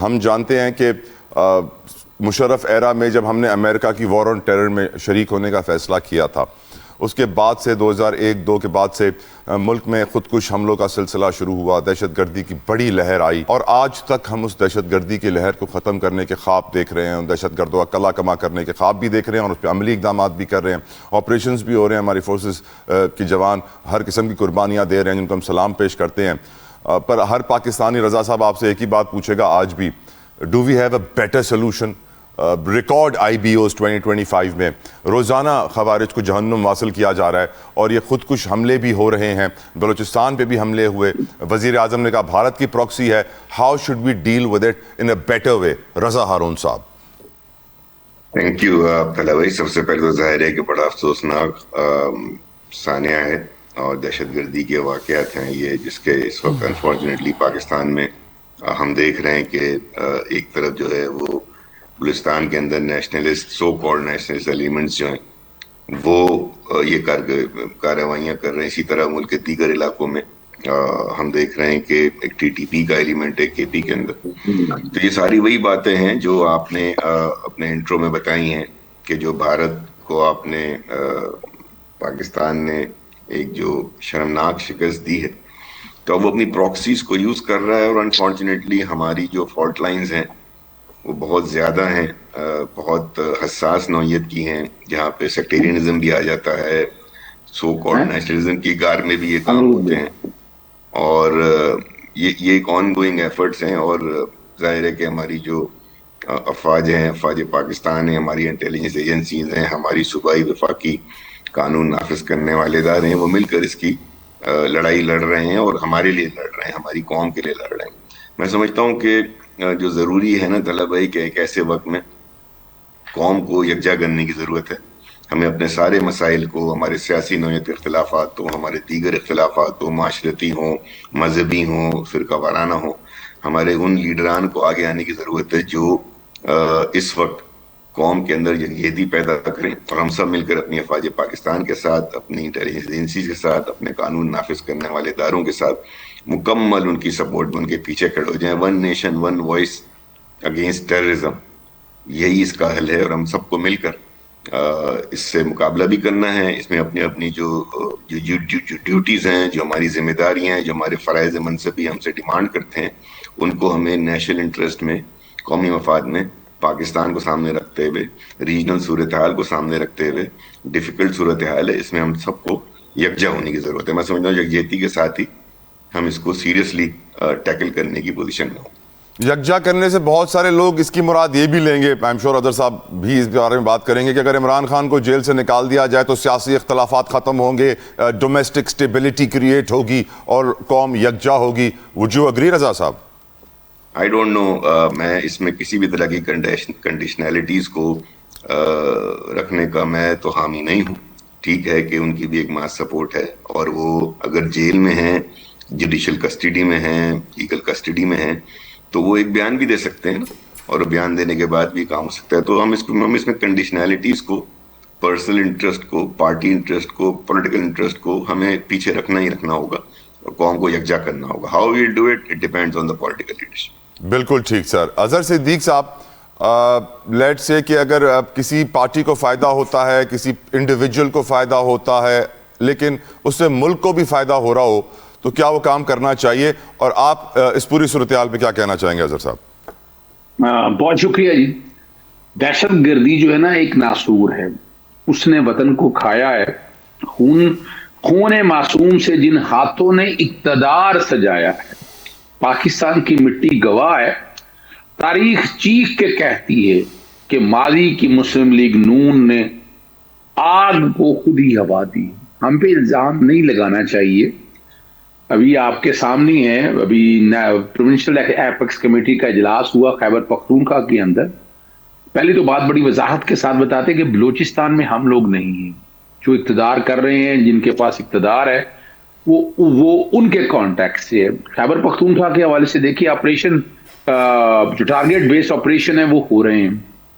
ہم جانتے ہیں کہ مشرف ایرا میں جب ہم نے امریکہ کی وار آن ٹیرر میں شریک ہونے کا فیصلہ کیا تھا، اس کے بعد سے 2001-2 کے بعد سے ملک میں خودکش حملوں کا سلسلہ شروع ہوا، دہشت گردی کی بڑی لہر آئی، اور آج تک ہم اس دہشت گردی کی لہر کو ختم کرنے کے خواب دیکھ رہے ہیں، دہشت گردوں کا قلع کما کرنے کے خواب بھی دیکھ رہے ہیں، اور اس پہ عملی اقدامات بھی کر رہے ہیں، آپریشنز بھی ہو رہے ہیں، ہماری فورسز کے جوان ہر قسم کی قربانیاں دے رہے ہیں جن کو ہم سلام پیش کرتے ہیں۔ پر ہر پاکستانی رضا صاحب آپ سے ایک ہی بات پوچھے گا آج بھی، do we have a better solution? Record I B Os 2025 میں روزانہ خوارج کو جہنم واصل کیا جا رہا ہے، اور یہ خودکش حملے بھی ہو رہے ہیں، بلوچستان پہ بھی حملے ہوئے، وزیر اعظم نے کہا بھارت کی پراکسی ہے، how should we deal with it in a better way? Raza Haroon صاحب۔ تھینک یو عبداللہ بھائی۔ سب سے پہلے تو ظاہر ہے کہ بڑا افسوسناک سانحہ ہے اور دہشت گردی کے واقعات ہیں یہ، جس کے اس وقت انفارچونیٹلی پاکستان میں ہم دیکھ رہے ہیں کہ ایک طرف جو ہے وہ بلوچستان کے اندر nationalist so called nationalist elements جو ہیں وہ یہ کارروائیاں کر رہے ہیں۔ اسی طرح ملک کے دیگر علاقوں میں ہم دیکھ رہے ہیں کہ ایک ٹی ٹی پی کا ایلیمنٹ ہے کے پی کے اندر۔ تو یہ ساری وہی باتیں ہیں جو آپ نے اپنے انٹرو میں بتائی ہیں کہ جو بھارت کو آپ نے پاکستان نے ایک جو شرمناک شکست دی ہے، تو وہ اپنی پراکسیز کو یوز کر رہا ہے، اور انفارچونیٹلی ہماری جو فالٹ لائنز ہیں وہ بہت زیادہ ہیں، بہت حساس نوعیت کی ہیں، جہاں پہ سیکٹیرینزم بھی آ جاتا ہے، سو کالڈ نیشنلزم کی گار میں بھی یہ کام ہوتے ہیں، اور یہ ایک آن گوئنگ ایفرٹس ہیں۔ اور ظاہر ہے کہ ہماری جو افواج ہیں، افواج پاکستان ہیں، ہماری انٹیلیجنس ایجنسیز ہیں، ہماری صوبائی وفاقی قانون نافذ کرنے والے ادارے ہیں، وہ مل کر اس کی لڑائی لڑ رہے ہیں، اور ہمارے لیے لڑ رہے ہیں، ہماری قوم کے لیے لڑ رہے ہیں۔ میں سمجھتا ہوں کہ جو ضروری ہے نا طلب ہے کہ ایک ایسے وقت میں قوم کو یکجا کرنے کی ضرورت ہے۔ ہمیں اپنے سارے مسائل کو، ہمارے سیاسی نوعیت اختلافات ہوں، ہمارے دیگر اختلافات ہوں، معاشرتی ہوں، مذہبی ہوں، فرقہ وارانہ ہوں، ہمارے ان لیڈران کو آگے آنے کی ضرورت ہے جو اس وقت قوم کے اندر یکجہتی پیدا کریں، اور ہم سب مل کر اپنی افواج پاکستان کے ساتھ، اپنی انٹیلیجنس ایجنسیز کے ساتھ، اپنے قانون نافذ کرنے والے اداروں کے ساتھ مکمل ان کی سپورٹ میں ان کے پیچھے کھڑے ہو جائیں۔ One nation one voice against terrorism, یہی اس کا حل ہے، اور ہم سب کو مل کر اس سے مقابلہ بھی کرنا ہے۔ اس میں اپنی اپنی جو ڈیوٹیز ہیں، جو ہماری ذمہ داریاں ہیں، جو ہمارے فرائض منصبی ہم سے ڈیمانڈ کرتے ہیں، ان کو ہمیں نیشنل انٹرسٹ میں، قومی مفاد میں، پاکستان کو سامنے رکھتے ہوئے، ریجنل صورتحال کو سامنے رکھتے ہوئے، ڈیفیکلٹ صورتحال ہے، اس میں ہم سب کو یکجا ہونے کی ضرورت ہے۔ میں سمجھتا ہوں یکجہتی کے ساتھ ہی ہم اس کو سیریسلی ٹیکل کرنے کی پوزیشن میں ہوں۔ یکجا کرنے سے بہت سارے لوگ اس کی مراد یہ بھی لیں گے، آئی ایم شور اظہر صاحب بھی اس بارے میں بات کریں گے، کہ اگر عمران خان کو جیل سے نکال دیا جائے تو سیاسی اختلافات ختم ہوں گے، ڈومیسٹک سٹیبلٹی کریٹ ہوگی اور قوم یکجا ہوگی۔ وڈ یو اگری رضا صاحب؟ آئی ڈونٹ نو، میں اس میں کسی بھی طرح کی کنڈیشنلٹیز کو رکھنے کا میں تو حامی نہیں ہوں۔ ٹھیک ہے کہ ان کی بھی ایک ماس سپورٹ ہے، اور وہ اگر جیل میں ہیں، جوڈیشل کسٹڈی میں ہیں، لیگل کسٹڈی میں ہیں، تو وہ ایک بیان بھی دے سکتے ہیں، اور بیان دینے کے بعد بھی کام ہو سکتا ہے۔ تو ہم اس میں کنڈیشنلٹیز کو، پرسنل انٹرسٹ کو، پارٹی انٹرسٹ کو، پولیٹیکل انٹرسٹ کو ہمیں پیچھے رکھنا ہی رکھنا ہوگا، اور قوم کو یکجا کرنا ہوگا۔ How we'll do it, it depends on the political leadership. بالکل ٹھیک سر۔ اظہر صدیق صاحب، لیٹ سے کہ اگر کسی پارٹی کو فائدہ ہوتا ہے، کسی انڈیویجول کو فائدہ ہوتا ہے، لیکن اس سے ملک کو بھی فائدہ ہو رہا ہو، تو کیا وہ کام کرنا چاہیے؟ اور آپ اس پوری صورتحال پہ کیا کہنا چاہیں گے اظہر صاحب؟ بہت شکریہ جی۔ دہشت گردی جو ہے نا ایک ناسور ہے، اس نے وطن کو کھایا ہے۔ خون معصوم سے جن ہاتھوں نے اقتدار سجایا ہے، پاکستان کی مٹی گواہ ہے۔ تاریخ چیخ کے کہتی ہے کہ ماضی کی مسلم لیگ نون نے آگ کو خود ہی ہوا دی۔ ہم پہ الزام نہیں لگانا چاہیے۔ ابھی آپ کے سامنے ہے، ابھی پروونشل ایپیکس کمیٹی کا اجلاس ہوا خیبر پختونخوا کے اندر۔ پہلی تو بات بڑی وضاحت کے ساتھ بتاتے کہ بلوچستان میں ہم لوگ نہیں ہیں، جو اقتدار کر رہے ہیں، جن کے پاس اقتدار ہے، وہ ان کے کانٹیکٹ سے ہے۔ خیبر پختونخوا کے حوالے سے دیکھیے، آپریشن جو ٹارگیٹ بیس آپریشن ہے وہ ہو رہے ہیں۔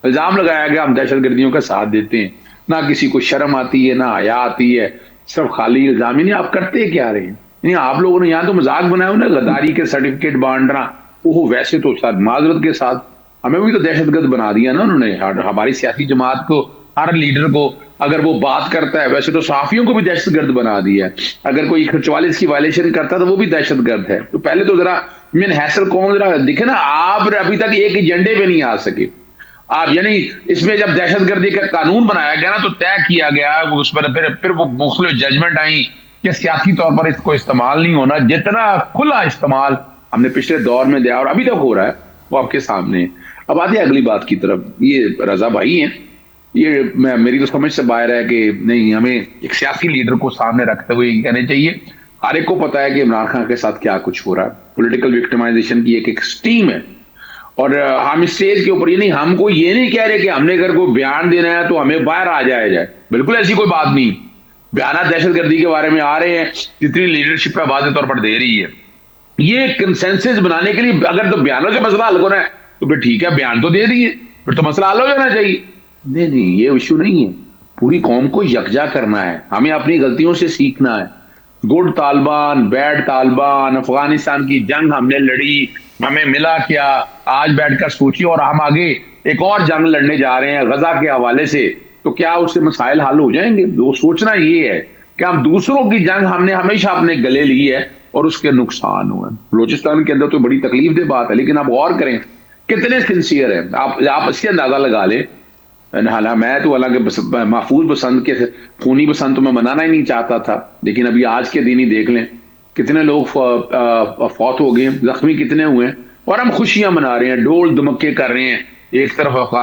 الزام لگایا گیا ہم دہشت گردیوں کا ساتھ دیتے ہیں، نہ کسی کو شرم آتی ہے، نہ حیا آتی ہے، صرف خالی الزام ہی نہیں۔ آپ کرتے کیا رہے ہیں؟ نہیں، آپ لوگوں نے یہاں تو مذاق بنایا ہوا نا، غداری کے سرٹیفکیٹ بانٹنا، وہ ویسے تو سر معذرت کے ساتھ ہمیں بھی تو دہشت گرد بنا دیا نا انہوں نے. ہماری سیاسی جماعت کو، ہر لیڈر کو اگر وہ بات کرتا ہے، ویسے تو صحافیوں کو بھی دہشت گرد بنا دیا ہے. اگر کوئی 44 کی وائلیشن کرتا ہے تو وہ بھی دہشت گرد ہے. تو پہلے تو ذرا من حیثیت قوم ذرا دیکھیں نا، آپ ابھی تک ایک ایجنڈے پہ نہیں آ سکے. آپ یعنی اس میں جب دہشت گردی کا قانون بنایا گیا نا تو طے کیا گیا اس پر، پھر وہ مختلف ججمنٹ آئیں کہ سیاسی طور پر اس کو استعمال نہیں ہونا. جتنا کھلا استعمال ہم نے پچھلے دور میں دیا اور ابھی تک ہو رہا ہے وہ آپ کے سامنے. اب آتے ہیں اگلی بات کی طرف. یہ رضا بھائی ہیں، یہ میری تو سمجھ سے باہر ہے کہ نہیں، ہمیں ایک سیاسی لیڈر کو سامنے رکھتے ہوئے یہ کہنے چاہیے. ہر ایک کو پتا ہے کہ عمران خان کے ساتھ کیا کچھ ہو رہا ہے. پولیٹیکل وکٹمائزیشن کی ایک سٹیم ہے، اور ہم اسٹیج کے اوپر یہ نہیں، ہم کو یہ نہیں کہہ رہے کہ ہم نے اگر کوئی بیان دینا ہے تو ہمیں باہر آ جائے. بالکل ایسی کوئی بات نہیں. بیانات دہشت گردی کے بارے میں آ رہے ہیں، جتنی لیڈرشپ ہے واضح طور پر دے رہی ہے. یہ کنسنسس بنانے کے لیے اگر تو بیانوں سے مسئلہ حل ہونا ہے تو پھر ٹھیک ہے، بیان تو دے دیے، پھر تو مسئلہ حل ہو جانا چاہیے. نہیں، یہ ایشو نہیں ہے. پوری قوم کو یکجا کرنا ہے، ہمیں اپنی غلطیوں سے سیکھنا ہے. گڈ طالبان، بیڈ طالبان، افغانستان کی جنگ ہم نے لڑی، ہمیں ملا کیا، آج بیٹھ کر سوچیے. اور ہم آگے ایک اور جنگ لڑنے جا رہے ہیں غزہ کے حوالے سے، تو کیا اس سے مسائل حل ہو جائیں گے؟ وہ سوچنا یہ ہے کہ ہم دوسروں کی جنگ ہم نے ہمیشہ اپنے گلے لی ہے اور اس کے نقصان ہوئے. بلوچستان کے اندر تو بڑی تکلیف دہ بات ہے، لیکن آپ غور کریں کتنے سنسیئر ہیں. آپ اس سے اندازہ لگا لیں. میں تو حالانکہ محفوظ بسنت کے خونی بسنت تو میں منانا ہی نہیں چاہتا تھا، لیکن ابھی آج کے دن ہی دیکھ لیں کتنے لوگ فوت ہو گئے، زخمی کتنے ہوئے ہیں، اور ہم خوشیاں منا رہے ہیں، ڈول دمکے کر رہے ہیں. ایک طرف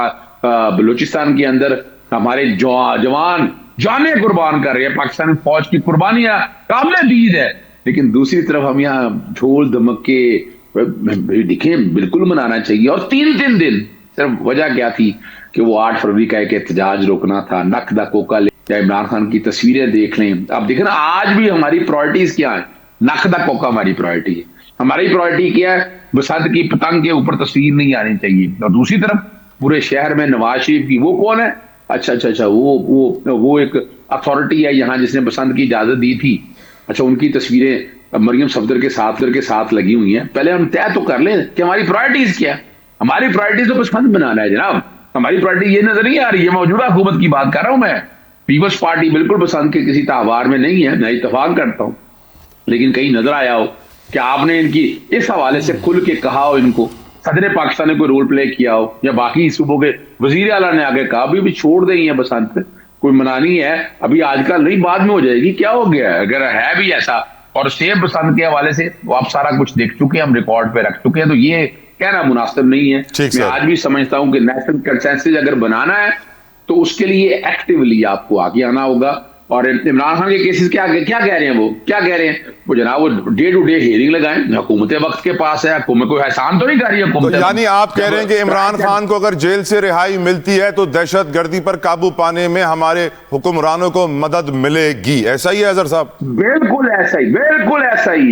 بلوچستان کے اندر ہمارے جوان جانیں قربان کر رہے ہیں، پاکستانی فوج کی قربانیاں قابل دید ہے، لیکن دوسری طرف ہم یہاں ڈھول دمکے دیکھیں بالکل منانا چاہیے. اور 3 دن صرف وجہ کیا تھی کہ وہ 8 فروری کا ایک احتجاج روکنا تھا. نک دا کوکا لے یا عمران خان کی تصویریں دیکھ لیں. آپ دیکھیں نا آج بھی ہماری پرائرٹیز کیا ہیں. نک دا کوکا ہماری پرائرٹی ہے. ہماری پرائرٹی کیا ہے؟ بسنت کی پتنگ کے اوپر تصویر نہیں آنی چاہیے. اور دوسری طرف پورے شہر میں نواز شریف کی، وہ کون ہے؟ اچھا وہ ایک اتھارٹی ہے یہاں جس نے بسنت کی اجازت دی تھی. اچھا، ان کی تصویریں مریم صفدر کے ساتھ لگی ہوئی ہیں. پہلے ہم طے تو کر لیں کہ ہماری پرائرٹیز کیا ہے. ہماری پرائرٹیز تو بسنت بنانا ہے جناب. ہماری پارٹی یہ نظر نہیں آ رہی ہے. موجودہ حکومت کی بات کر رہا ہوں میں. پیپلز پارٹی بالکل بسنت کے کسی تہوار میں نہیں ہے، میں اتفاق کرتا ہوں، لیکن کہیں نظر آیا ہو کہ آپ نے ان کی اس حوالے سے کھل کے کہا ہو، ان کو صدر پاکستان نے کوئی رول پلے کیا ہو، یا باقی صوبوں کے وزیر اعلیٰ نے آگے کہا بھی چھوڑ دیں یہ بسنت کوئی منانی ہے ابھی آج کل نہیں، بعد میں ہو جائے گی. کیا ہو گیا ہے اگر ہے بھی ایسا؟ اور سیب بسنت کے حوالے سے وہ آپ سارا کچھ دیکھ چکے ہیں، ہم ریکارڈ پہ رکھ چکے ہیں، تو یہ کہنا مناسب نہیں ہے. میں آج بھی سمجھتا ہوں کہ نیشنل کنسنسس اگر بنانا ہے تو اس کے لیے ایکٹیولی آپ کو آگے آنا ہوگا. اور عمران خان کے کیسز کیا کہہ رہے ہیں؟ وہ کیا کہہ رہے ہیں؟ وہ جناب وہ ڈے ٹو ڈے ہیئرنگ لگائیں. حکومت وقت کے پاس ہے، حکومت کوئی احسان تو نہیں کر رہی حکومت. یعنی آپ کہہ رہے ہیں کہ عمران خان کو اگر جیل سے رہائی ملتی ہے تو دہشت گردی پر قابو پانے میں ہمارے حکمرانوں کو مدد ملے گی، ایسا ہی ہے اظہر صاحب؟ بالکل ایسا ہی ہے.